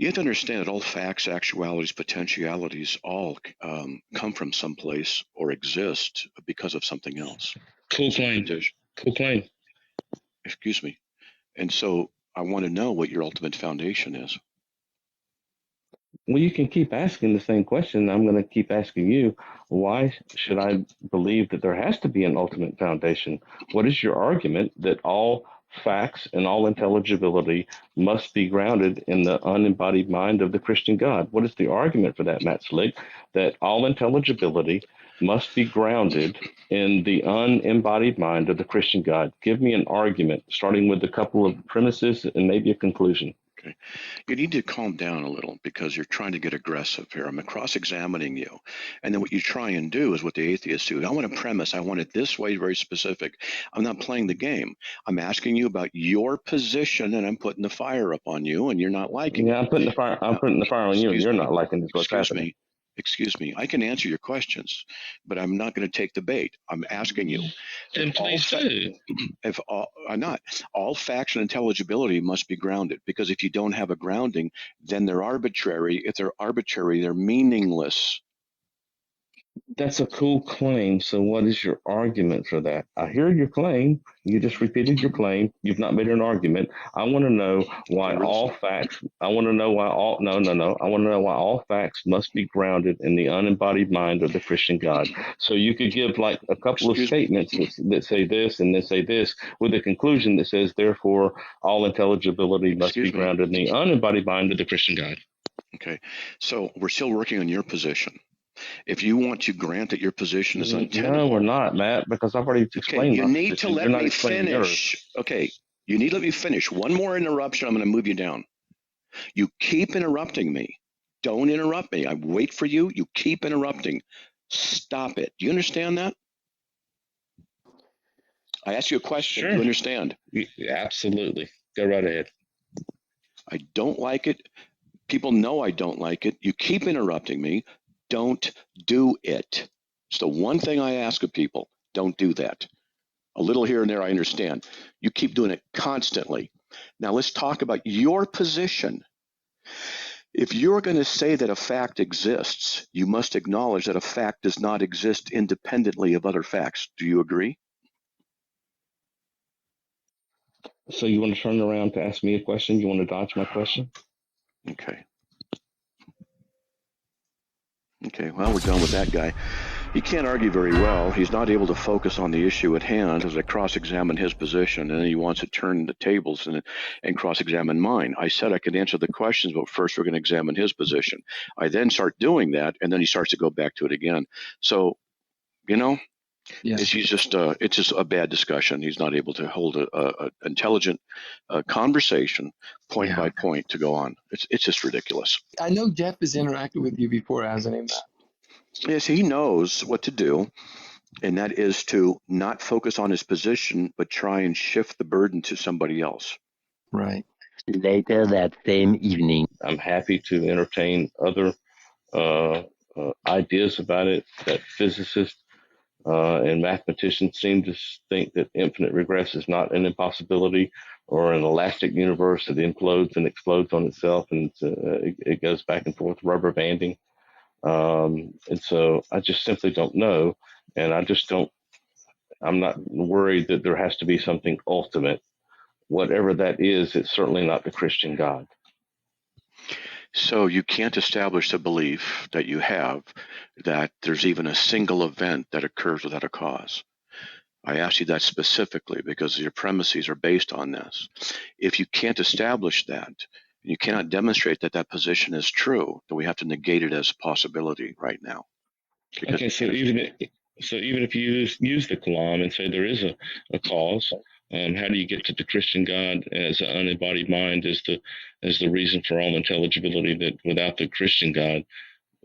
You have to understand that all facts, actualities, potentialities all come from someplace or exist because of something else. Cool claim. Cool claim. Excuse me. And so I want to know what your ultimate foundation is. Well, you can keep asking the same question. I'm going to keep asking you, why should I believe that there has to be an ultimate foundation? What is your argument that all facts and all intelligibility must be grounded in the unembodied mind of the Christian God? What is the argument for that, Matt Slick, that all intelligibility must be grounded in the unembodied mind of the Christian God? Give me an argument, starting with a couple of premises and maybe a conclusion. Okay. You need to calm down a little because you're trying to get aggressive here. I'm cross-examining you. And then what you try and do is what the atheists do. I want a premise. I want it this way, very specific. I'm not playing the game. I'm asking you about your position, and I'm putting the fire up on you, and you're not liking it. I'm putting the fire on you, and you're not liking this. What's happening? Excuse me. I can answer your questions, but I'm not going to take the bait. I'm asking you. Then please do. If all facts and intelligibility must be grounded, because if you don't have a grounding, then they're arbitrary. If they're arbitrary, they're meaningless. That's a cool claim. So what is your argument for that? I hear your claim. You just repeated your claim. You've not made an argument. I want to know why all facts. I want to know why all. No. I want to know why all facts must be grounded in the unembodied mind of the Christian God. So you could give like a couple of statements that say this and then say this, with a conclusion that says, therefore, all intelligibility must be grounded in the unembodied mind of the Christian God. Okay. So we're still working on your position. If you want to grant that your position is untenable. No, we're not, Matt, because I've already explained. Okay, you need to let me finish. Okay, you need to let me finish. One more interruption, I'm going to move you down. You keep interrupting me. Don't interrupt me. I wait for you. You keep interrupting. Stop it. Do you understand that? I ask you a question. Sure. Do you understand? Absolutely. Go right ahead. I don't like it. People know I don't like it. You keep interrupting me. Don't do it. It's the one thing I ask of people. Don't do that. A little here and there, I understand. You keep doing it constantly. Now let's talk about your position. If you're going to say that a fact exists, you must acknowledge that a fact does not exist independently of other facts. Do you agree? So you want to turn around to ask me a question? You want to dodge my question? Okay. Okay, well, we're done with that guy. He can't argue very well. He's not able to focus on the issue at hand as I cross-examine his position, and then he wants to turn the tables and cross-examine mine. I said I could answer the questions, but first we're going to examine his position. I then start doing that, and then he starts to go back to it again. So, it's just a bad discussion. He's not able to hold a intelligent conversation point by point to go on. It's just ridiculous. I know Jeff has interacted with you before, hasn't he, Matt? Yes, he knows what to do, and that is to not focus on his position, but try and shift the burden to somebody else. Right. Later that same evening. I'm happy to entertain other ideas about it that physicists and mathematicians seem to think that infinite regress is not an impossibility, or an elastic universe that implodes and explodes on itself, and it goes back and forth, rubber banding. And so I just simply don't know, and I'm not worried that there has to be something ultimate. Whatever that is, it's certainly not the Christian God. So you can't establish the belief that you have that there's even a single event that occurs without a cause. I asked you that specifically because your premises are based on this. If you can't establish that, you cannot demonstrate that that position is true, then we have to negate it as a possibility right now. Okay, so even if you use the Kalam and say there is a cause, how do you get to the Christian God as an unembodied mind as the reason for all intelligibility, that without the Christian God,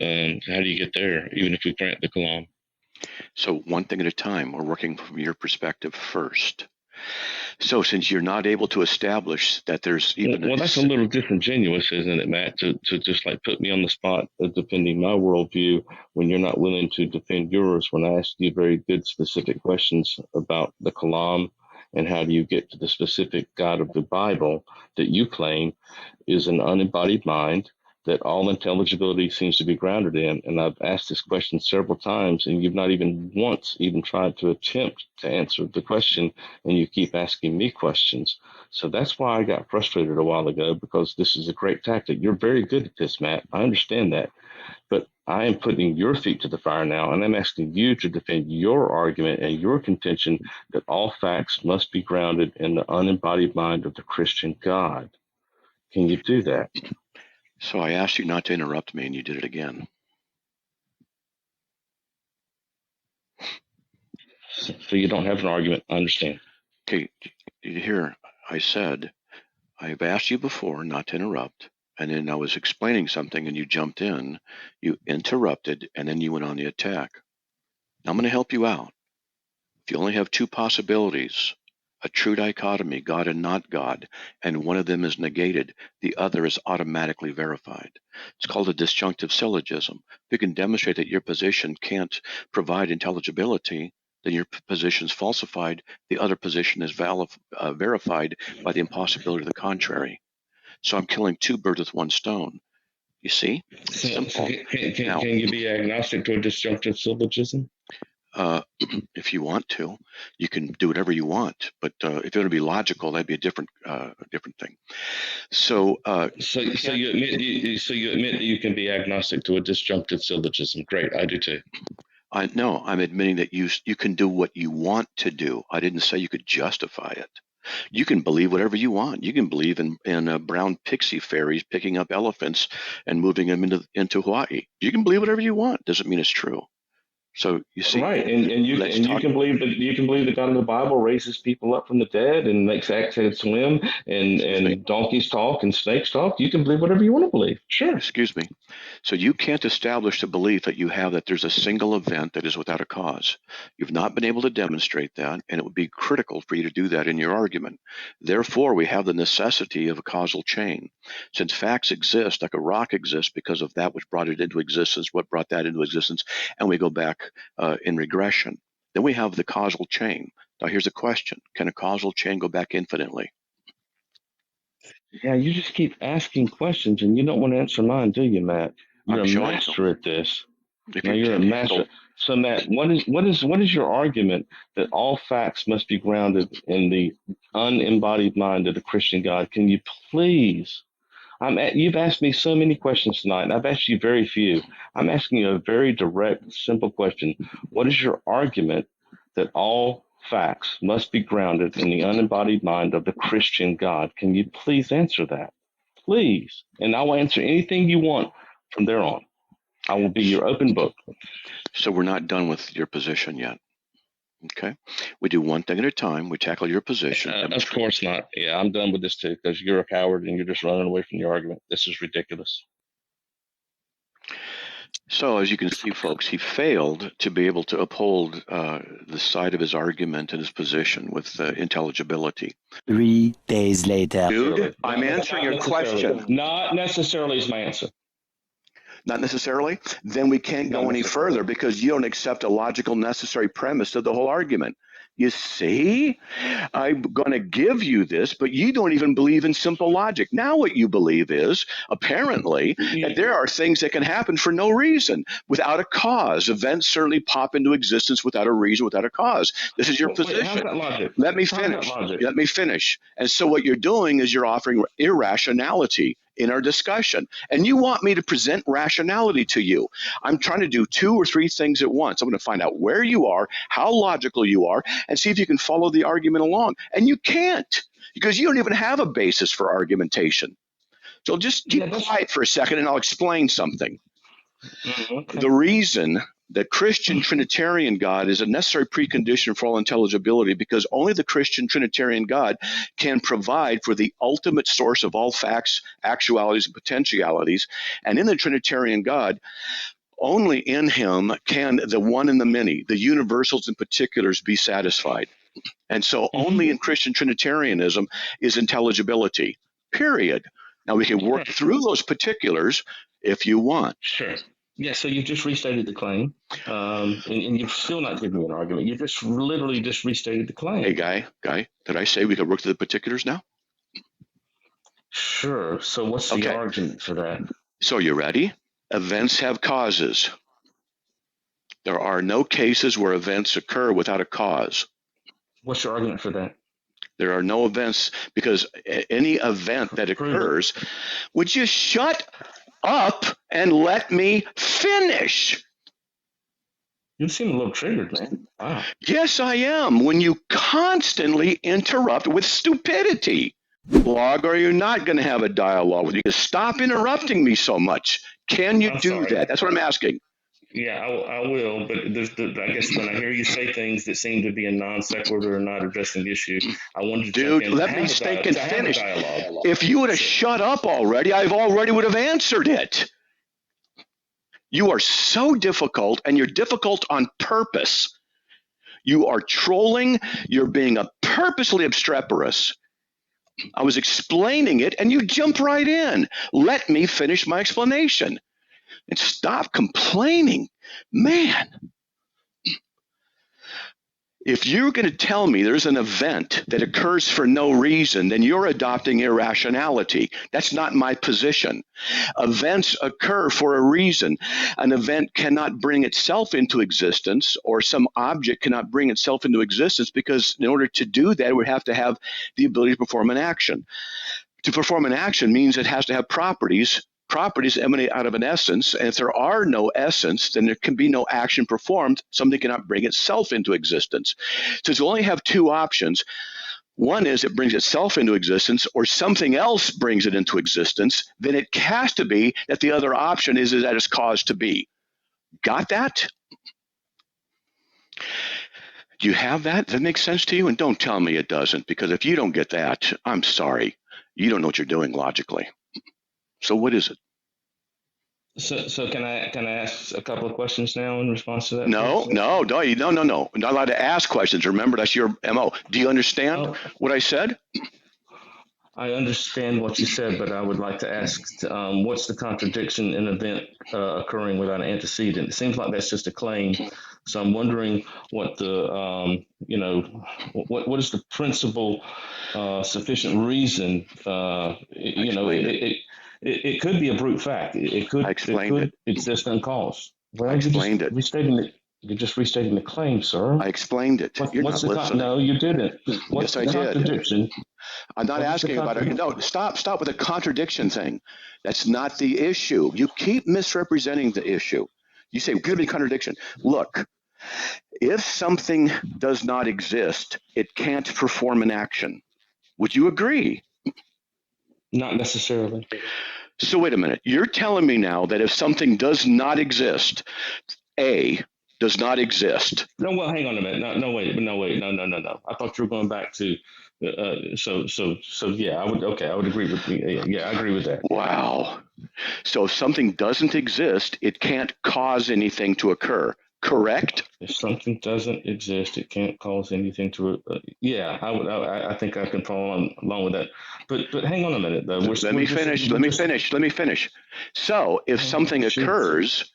how do you get there, even if we grant the Kalam? So one thing at a time, we're working from your perspective first. So since you're not able to establish that there's even... Well, that's a little disingenuous, isn't it, Matt, to just like put me on the spot of defending my worldview when you're not willing to defend yours, when I ask you very good specific questions about the Kalam And how do you get to the specific God of the Bible that you claim is an unembodied mind that all intelligibility seems to be grounded in? And I've asked this question several times, and you've not even once even tried to attempt to answer the question, and you keep asking me questions. So that's why I got frustrated a while ago, because this is a great tactic. You're very good at this, Matt. I understand that. But I am putting your feet to the fire now, and I'm asking you to defend your argument and your contention that all facts must be grounded in the unembodied mind of the Christian God. Can you do that? So I asked you not to interrupt me, and you did it again. So you don't have an argument. I understand. Okay, here I said, I've asked you before not to interrupt, and then I was explaining something, and you jumped in, you interrupted, and then you went on the attack. Now I'm going to help you out. If you only have two possibilities, a true dichotomy, God and not God, and one of them is negated, the other is automatically verified. It's called a disjunctive syllogism. If you can demonstrate that your position can't provide intelligibility, then your position is falsified. The other position is verified by the impossibility of the contrary. So I'm killing two birds with one stone. You see? So Simple. can you be agnostic to a disjunctive syllogism? If you want to, you can do whatever you want. But if you're going to be logical, that'd be a different thing. So you admit that you can be agnostic to a disjunctive syllogism. Great, I do too. No, I'm admitting that you can do what you want to do. I didn't say you could justify it. You can believe whatever you want. You can believe in brown pixie fairies picking up elephants and moving them into Hawaii. You can believe whatever you want. Doesn't mean it's true. So you see, right, and you can believe the God of the Bible raises people up from the dead and makes axe heads swim and donkeys talk and snakes talk. You can believe whatever you want to believe. Sure. Excuse me. So you can't establish the belief that you have that there's a single event that is without a cause. You've not been able to demonstrate that, and it would be critical for you to do that in your argument. Therefore, we have the necessity of a causal chain. Since facts exist, like a rock exists because of that which brought it into existence, what brought that into existence, and we go back in regression. Then we have the causal chain. Now here's a question. Can a causal chain go back infinitely? Yeah, you just keep asking questions and you don't want to answer mine, do you, Matt? You're a master at this. Now you're a master. So Matt, what is your argument that all facts must be grounded in the unembodied mind of the Christian God? Can you please? You've asked me so many questions tonight, and I've asked you very few. I'm asking you a very direct, simple question. What is your argument that all facts must be grounded in the unembodied mind of the Christian God? Can you please answer that? Please. And I will answer anything you want from there on. I will be your open book. So we're not done with your position yet. Okay. We do one thing at a time. We tackle your position. Of course not. Yeah, I'm done with this too, because you're a coward and you're just running away from your argument. This is ridiculous. So as you can see, folks, he failed to be able to uphold the side of his argument and his position with intelligibility. 3 days later. Dude, I'm answering your question. Not necessarily is my answer. Not necessarily? Then we can't go any further because you don't accept a logical, necessary premise of the whole argument. You see, I'm going to give you this, but you don't even believe in simple logic. Now what you believe is, apparently, that there are things that can happen for no reason, without a cause. Events certainly pop into existence without a reason, without a cause. This is your position. How's that logic? Let me finish. Let me finish. And so what you're doing is you're offering irrationality in our discussion. And you want me to present rationality to you. I'm trying to do 2 or 3 things at once. I'm going to find out where you are, how logical you are, and see if you can follow the argument along. And you can't, because you don't even have a basis for argumentation. So just keep quiet for a second and I'll explain something. Okay. The reason the Christian Trinitarian God is a necessary precondition for all intelligibility, because only the Christian Trinitarian God can provide for the ultimate source of all facts, actualities, and potentialities. And in the Trinitarian God, only in him can the one and the many, the universals and particulars, be satisfied. And so only in Christian Trinitarianism is intelligibility, period. Now we can work through those particulars if you want. Sure. Yeah, so you've just restated the claim, and you've still not given me an argument. You just literally just restated the claim. Hey, guy, did I say we could work through the particulars now? Sure. So what's the Okay. argument for that? So you ready? Events have causes. There are no cases where events occur without a cause. What's your argument for that? There are no events because any event that occurs, would you shut up and let me finish? You seem a little triggered, man. Wow. Yes, I am. When you constantly interrupt with stupidity. Blog, are you not going to have a dialogue with you? Stop interrupting me so much. Can you do that? That's what I'm asking. Yeah, I will, but I guess when I hear you say things that seem to be a non sequitur or not addressing the issue, I wanted to Dude, let me stink and finish. If you would have shut up already, I already would have answered it. You are so difficult, and you're difficult on purpose. You are trolling. You're being purposely obstreperous. I was explaining it, and you jump right in. Let me finish my explanation. And stop complaining. Man. If you're going to tell me there's an event that occurs for no reason, then you're adopting irrationality. That's not my position. Events occur for a reason. An event cannot bring itself into existence, or some object cannot bring itself into existence, because in order to do that, it would have to have the ability to perform an action. To perform an action means it has to have properties. Properties emanate out of an essence, and if there are no essence, then there can be no action performed. Something cannot bring itself into existence. So you only have two options. One is it brings itself into existence, or something else brings it into existence. Then it has to be that the other option is that it's caused to be. Got that? Do you have that? Does that make sense to you? And don't tell me it doesn't, because if you don't get that, I'm sorry. You don't know what you're doing logically. So what is it? So can I ask a couple of questions now in response to that? No. I'm not allowed to ask questions. Remember, that's your MO. Do you understand what I said? I understand what you said, but I would like to ask, what's the contradiction in an event occurring without an antecedent? It seems like that's just a claim. So I'm wondering what the, what is the principal sufficient reason? It could be a brute fact. It could exist uncause. Well, I explained it. You're just restating the claim, sir. I explained it. You're not listening. No, you didn't. What's yes, the contradiction? I'm not asking about it. No, stop with the contradiction thing. That's not the issue. You keep misrepresenting the issue. You say, give me contradiction. Look, if something does not exist, it can't perform an action. Would you agree? Not necessarily. So wait a minute. You're telling me now that if something does not exist, A does not exist. No, well, hang on a minute. No, wait. No. I thought you were going back to. So yeah, I would agree with you. Yeah, I agree with that. Wow. So if something doesn't exist, it can't cause anything to occur. Correct? If something doesn't exist, it can't cause anything to. Yeah, I think I can follow along with that. But hang on a minute, though. Let me finish. So if something occurs,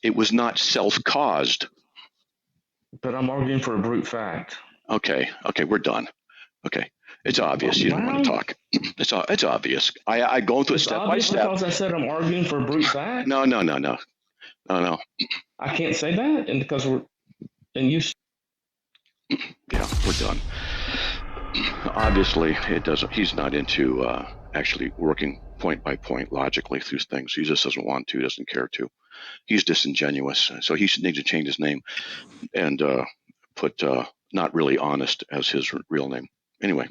it was not self-caused. But I'm arguing for a brute fact. Okay, we're done. Okay. It's obvious you don't want to talk. It's obvious. I go through it step by step. Because I said I'm arguing for a brute fact? No. I can't say that, and because you. Yeah, we're done. Obviously, it doesn't. He's not into actually working point by point logically through things. He just doesn't want to. Doesn't care to. He's disingenuous. So he needs to change his name and put not really honest as his real name. Anyway.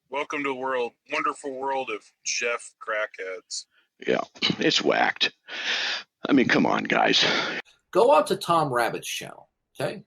Welcome to a wonderful world of Jeff crackheads. Yeah, it's whacked. I mean, come on, guys. Go out to Tom Rabbit's channel, okay?